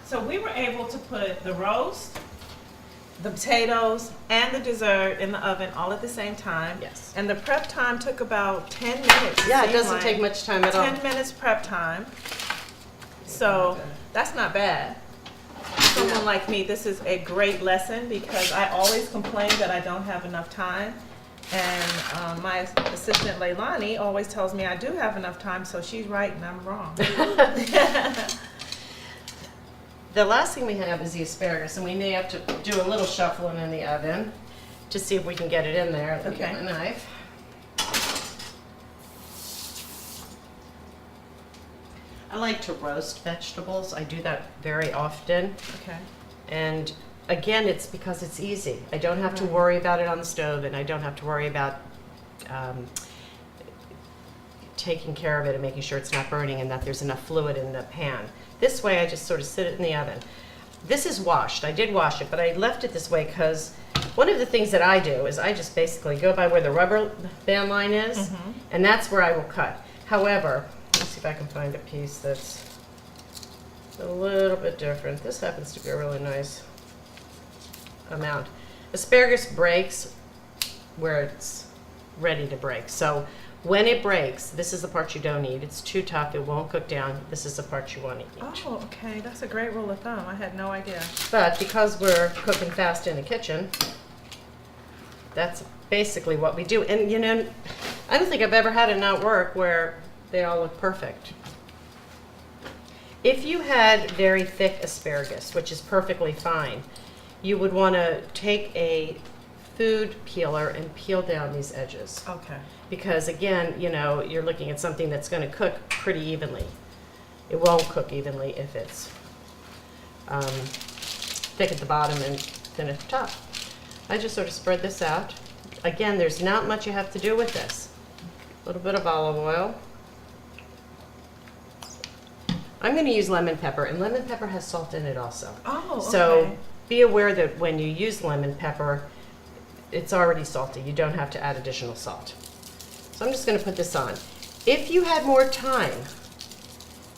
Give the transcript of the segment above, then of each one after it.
So we were able to put the roast, the potatoes, and the dessert in the oven all at the same time. Yes. And the prep time took about 10 minutes. Yeah, it doesn't take much time at all. 10 minutes prep time. So that's not bad. For someone like me, this is a great lesson because I always complain that I don't have enough time. And my assistant Leilani always tells me I do have enough time, so she's right and I'm wrong. The last thing we have is the asparagus, and we may have to do a little shuffling in the oven to see if we can get it in there. Let me get my knife. I like to roast vegetables. I do that very often. Okay. And again, it's because it's easy. I don't have to worry about it on the stove, and I don't have to worry about taking care of it and making sure it's not burning and that there's enough fluid in the pan. This way, I just sort of sit it in the oven. This is washed. I did wash it, but I left it this way because one of the things that I do is I just basically go by where the rubber band line is, and that's where I will cut. However, let's see if I can find a piece that's a little bit different. This happens to be a really nice amount. Asparagus breaks where it's ready to break. So when it breaks, this is the part you don't eat. It's too tough. It won't cook down. This is the part you want to eat. Oh, okay. That's a great rule of thumb. I had no idea. But because we're cooking fast in the kitchen, that's basically what we do. And you know, I don't think I've ever had it not work where they all look perfect. If you had very thick asparagus, which is perfectly fine, you would want to take a food peeler and peel down these edges. Okay. Because again, you know, you're looking at something that's going to cook pretty evenly. It won't cook evenly if it's thick at the bottom and thin at the top. I just sort of spread this out. Again, there's not much you have to do with this. A little bit of olive oil. I'm going to use lemon pepper, and lemon pepper has salt in it also. Oh, okay. So be aware that when you use lemon pepper, it's already salty. You don't have to add additional salt. So I'm just going to put this on. If you had more time,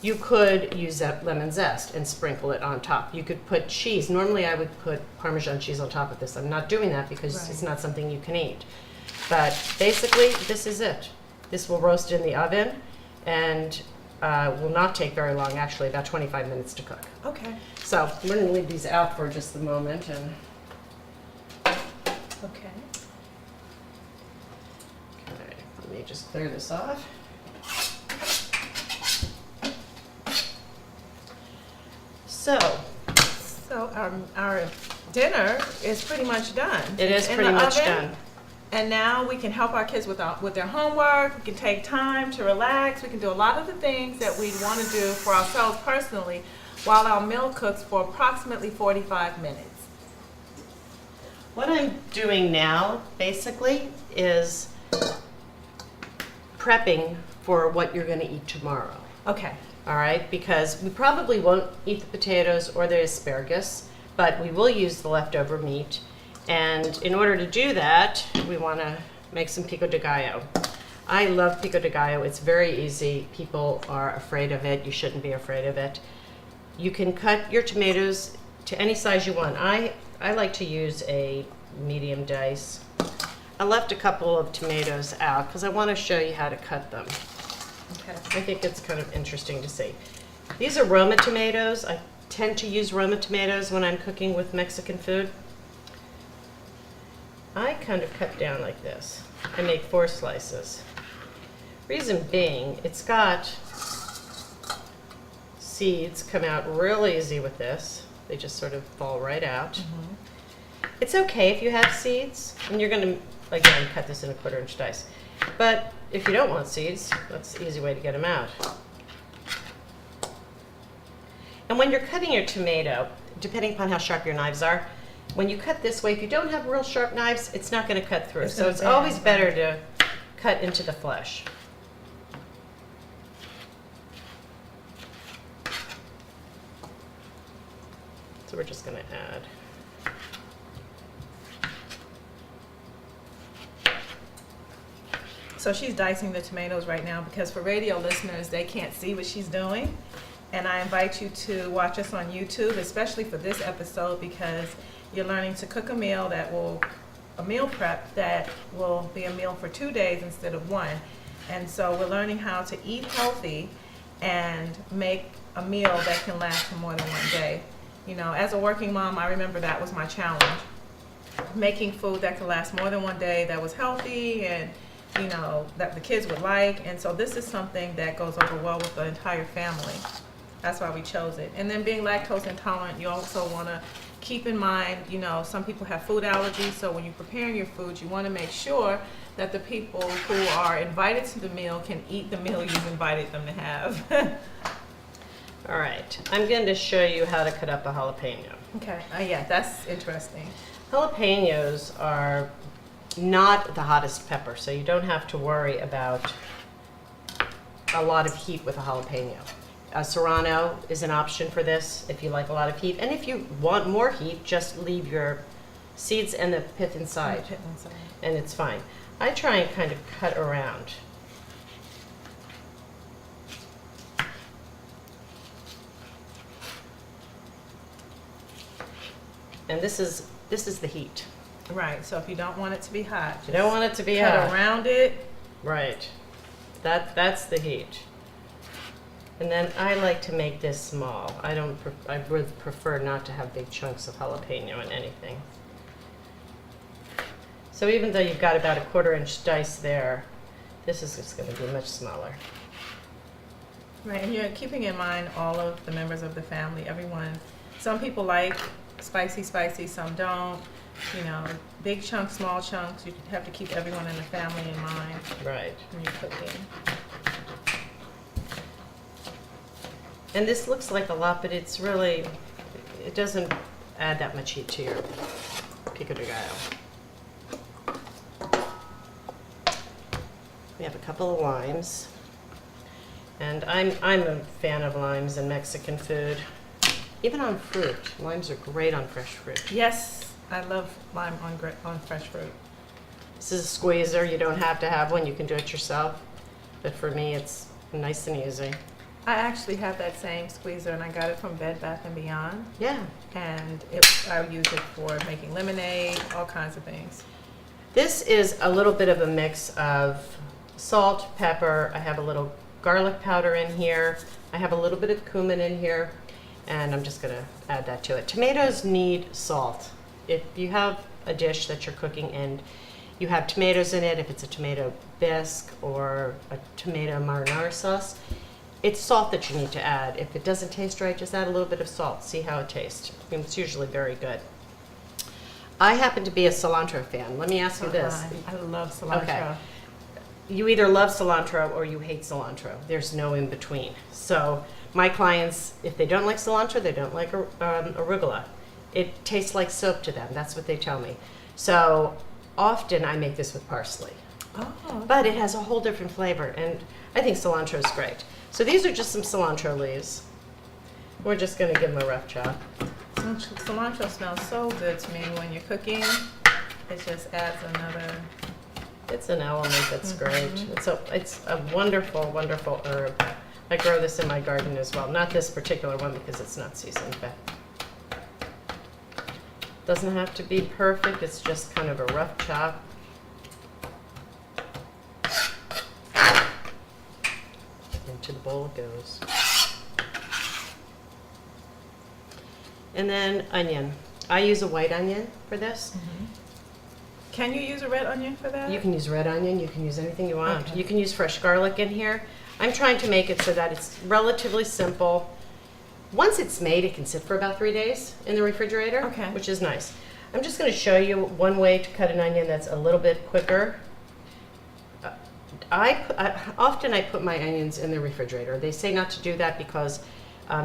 you could use that lemon zest and sprinkle it on top. You could put cheese. Normally I would put Parmesan cheese on top of this. I'm not doing that because it's not something you can eat. But basically, this is it. This will roast in the oven and will not take very long, actually, about 25 minutes to cook. Okay. So we're going to leave these out for just a moment. And Okay. let me just clear this off. So our dinner is pretty much done. It is It's in pretty the much oven, done. And now we can help our kids with their homework. We can take time to relax. We can do a lot of the things that we'd want to do for ourselves personally while our meal cooks for approximately 45 minutes. What I'm doing now, basically, is prepping for what you're going to eat tomorrow. Okay. All right, because we probably won't eat the potatoes or the asparagus, but we will use the leftover meat. And in order to do that, we want to make some Pico de Gallo. I love Pico de Gallo. It's very easy. People are afraid of it. You shouldn't be afraid of it. You can cut your tomatoes to any size you want. I like to use a medium dice. I left a couple of tomatoes out because I want to show you how to cut them. Okay. I think it's kind of interesting to see. These are Roma tomatoes. I tend to use Roma tomatoes when I'm cooking with Mexican food. I kind of cut down like this. I make 4 slices. Reason being, it's got seeds come out real easy with this. They just sort of fall right out. It's okay if you have seeds, and you're going to, again, cut this in a 1/4 inch dice. But if you don't want seeds, that's the easy way to get them out. And when you're cutting your tomato, depending upon how sharp your knives are, when you cut this way, if you don't have real sharp knives, it's not going to cut through. So it's always better to cut into the flesh. So we're just going to add. So she's dicing the tomatoes right now because for radio listeners, they can't see what she's doing. And I invite you to watch us on YouTube, especially for this episode, because you're learning to cook a meal a meal prep that will be a meal for 2 days instead of one. And so we're learning how to eat healthy and make a meal that can last for more than 1 day. You know, as a working mom, I remember that was my challenge. Making food that could last more than 1 day, that was healthy and, you know, that the kids would like. And so this is something that goes over well with the entire family. That's why we chose it. And then being lactose intolerant, you also want to keep in mind, you know, some people have food allergies. So when you're preparing your food, you want to make sure that the people who are invited to the meal can eat the meal you've invited them to have. All right, I'm going to show you how to cut up a jalapeno. Okay, yeah, that's interesting. Jalapenos are not the hottest pepper, so you don't have to worry about a lot of heat with a jalapeno. Serrano is an option for this if you like a lot of heat. And if you want more heat, just leave your seeds and the pith inside, and it's fine. I try and kind of cut around. And this is the heat. Right, so if you don't want it to be hot, You don't want it to be cut hot. around it. Right. That's the heat. And then I like to make this small. I would prefer not to have big chunks of jalapeno in anything. So even though you've got about a 1/4 inch dice there, this is just going to be much smaller. Right, and you're keeping in mind all of the members of the family, everyone. Some people like spicy, some don't. You know, big chunks, small chunks. You have to keep everyone in the family in mind Right. when you're cooking. And this looks like a lot, but it's really, it doesn't add that much heat to your Pico de Gallo. We have a couple of limes. And I'm a fan of limes in Mexican food. Even on fruit. Limes are great on fresh fruit. Yes, I love lime on fresh fruit. This is a squeezer. You don't have to have one. You can do it yourself. But for me, it's nice and easy. I actually have that same squeezer, and I got it from Bed Bath & Beyond. Yeah. And I use it for making lemonade, all kinds of things. This is a little bit of a mix of salt, pepper. I have a little garlic powder in here. I have a little bit of cumin in here. And I'm just going to add that to it. Tomatoes need salt. If you have a dish that you're cooking and you have tomatoes in it, if it's a tomato bisque or a tomato marinara sauce, it's salt that you need to add. If it doesn't taste right, just add a little bit of salt. See how it tastes. It's usually very good. I happen to be a cilantro fan. Let me ask you this. I love cilantro. Okay. You either love cilantro or you hate cilantro. There's no in between. So my clients, if they don't like cilantro, they don't like arugula. It tastes like soap to them. That's what they tell me. So often I make this with parsley. Oh, okay. But it has a whole different flavor, and I think cilantro is great. So these are just some cilantro leaves. We're just going to give them a rough chop. Cilantro smells so good to me when you're cooking. It just adds another. It's an element that's great. It's a wonderful, wonderful herb. I grow this in my garden as well. Not this particular one because it's not seasoned, but doesn't have to be perfect. It's just kind of a rough chop. Into the bowl it goes. And then onion. I use a white onion for this. Can you use a red onion for that? You can use red onion, you can use anything you want. Okay. You can use fresh garlic in here. I'm trying to make it so that it's relatively simple. Once it's made, it can sit for about 3 days in the refrigerator, Okay. which is nice. I'm just going to show you one way to cut an onion that's a little bit quicker. Often I put my onions in the refrigerator. They say not to do that because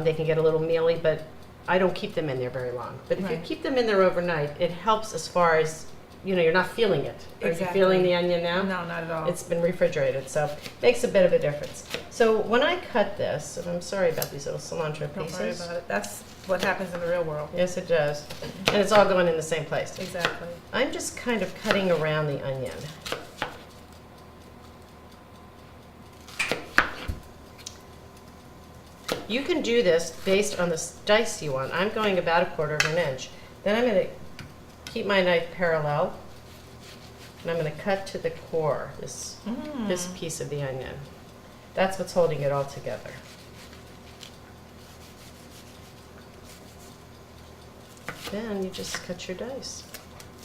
they can get a little mealy, but I don't keep them in there very long. But if you Right. keep them in there overnight, it helps as far as, you know, you're not feeling it. Are you Exactly. feeling the onion now? No, not at all. It's been refrigerated, so makes a bit of a difference. So when I cut this, and I'm sorry about these little cilantro Don't pieces. worry about it. That's what happens in the real world. Yes, it does. And it's all going in the same place. Exactly. I'm just kind of cutting around the onion. You can do this based on the dice you want. I'm going about 1/4 inch. Then I'm going to keep my knife parallel, and I'm going to cut to the core, this piece of the onion. That's what's holding it all together. Then you just cut your dice.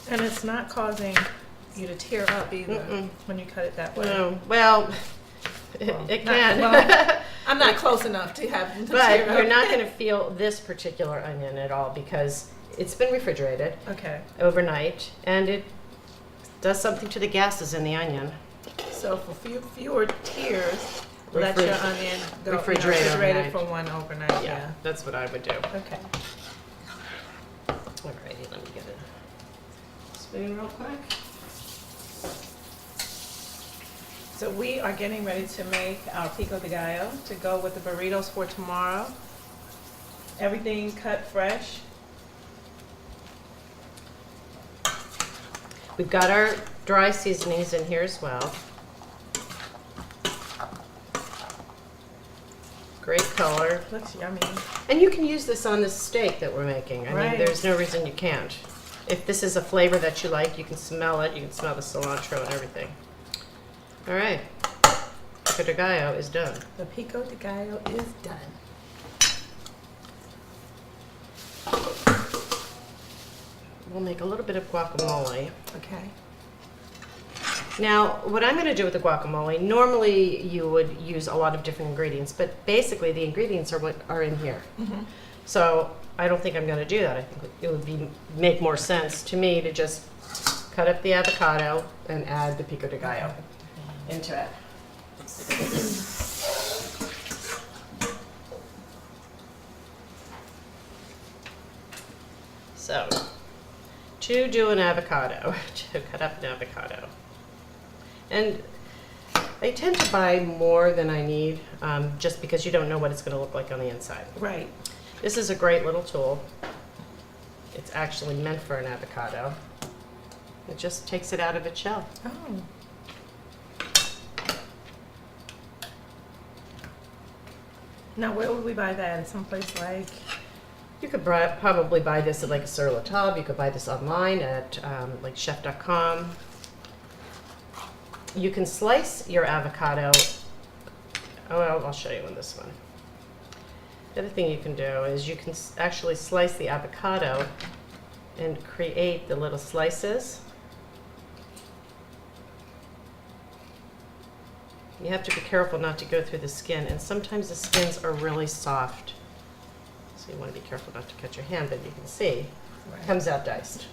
And it's not causing you to tear up either when you cut it that way. No, well, it can. I'm not close enough to have to But tear up. you're not going to feel this particular onion at all because it's been refrigerated Okay. overnight, and it does something to the gases in the onion. So for fewer tears, let your onion go refrigerate refrigerated overnight. for one overnight. Yeah, that's what I would do. Okay. Alrighty, let me get it. Spoon real quick. So we are getting ready to make our pico de gallo to go with the burritos for tomorrow. Everything cut fresh. We've got our dry seasonings in here as well. Great color. Looks yummy. And you can use this on the steak that we're making. I Right. mean, there's no reason you can't. If this is a flavor that you like, you can smell it. You can smell the cilantro and everything. All right. Pico de Gallo is done. The pico de gallo is done. We'll make a little bit of guacamole. Okay. Now, what I'm going to do with the guacamole, normally you would use a lot of different ingredients, but basically the ingredients are what are in here. So I don't think I'm going to do that. I think it would make more sense to me to just cut up the avocado and add the pico de gallo into it. So, to do an avocado, to cut up an avocado. And I tend to buy more than I need, just because you don't know what it's going to look like on the inside. Right. This is a great little tool. It's actually meant for an avocado. It just takes it out of its shell. Oh. Now, where would we buy that? At someplace like? You could probably buy this at like a Sur La Table. You could buy this online at like chef.com. You can slice your avocado. Oh, well, I'll show you on this one. The other thing you can do is you can actually slice the avocado and create the little slices. You have to be careful not to go through the skin, and sometimes the skins are really soft. So you want to be careful not to cut your hand, but you can see it comes out diced.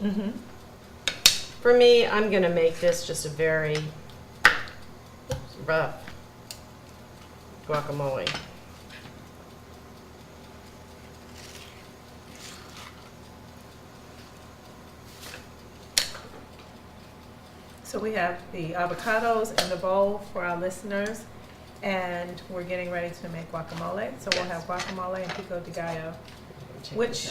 For me, I'm going to make this just a very rough guacamole. So we have the avocados in the bowl for our listeners, and we're getting ready to make guacamole. So we'll have guacamole and pico de gallo. Which-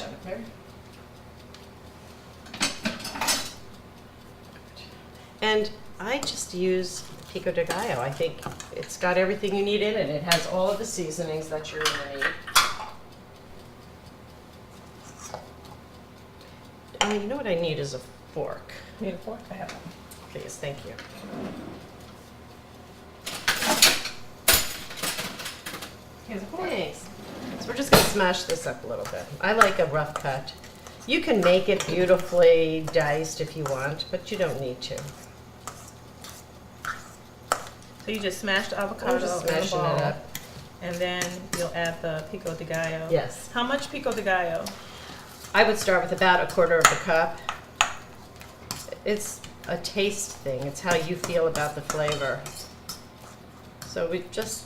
And I just use pico de gallo. I think it's got everything you need in it. It has all of the seasonings that you're going to need. You know what I need is a fork. Need a fork? I have one. Please, thank you. Here's a fork. Thanks. So we're just going to smash this up a little bit. I like a rough cut. You can make it beautifully diced if you want, but you don't need to. So you just smash the avocado I'm just in the smashing bowl, it up. and then you'll add the pico de gallo. Yes. How much pico de gallo? I would start with about 1/4 of a cup. It's a taste thing. It's how you feel about the flavor. So we just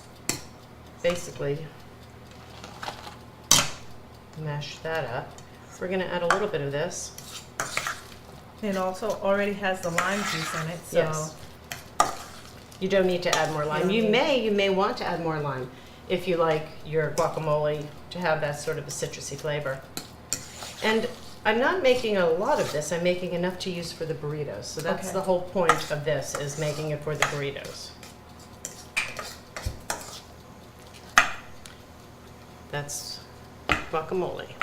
basically mash that up. We're going to add a little bit of this. It also already has the lime juice in it, so Yes. You don't need to add more lime. You may want to add more lime if you like your guacamole to have that sort of a citrusy flavor. And I'm not making a lot of this. I'm making enough to use for the burritos. So that's Okay. the whole point of this, is making it for the burritos. That's guacamole.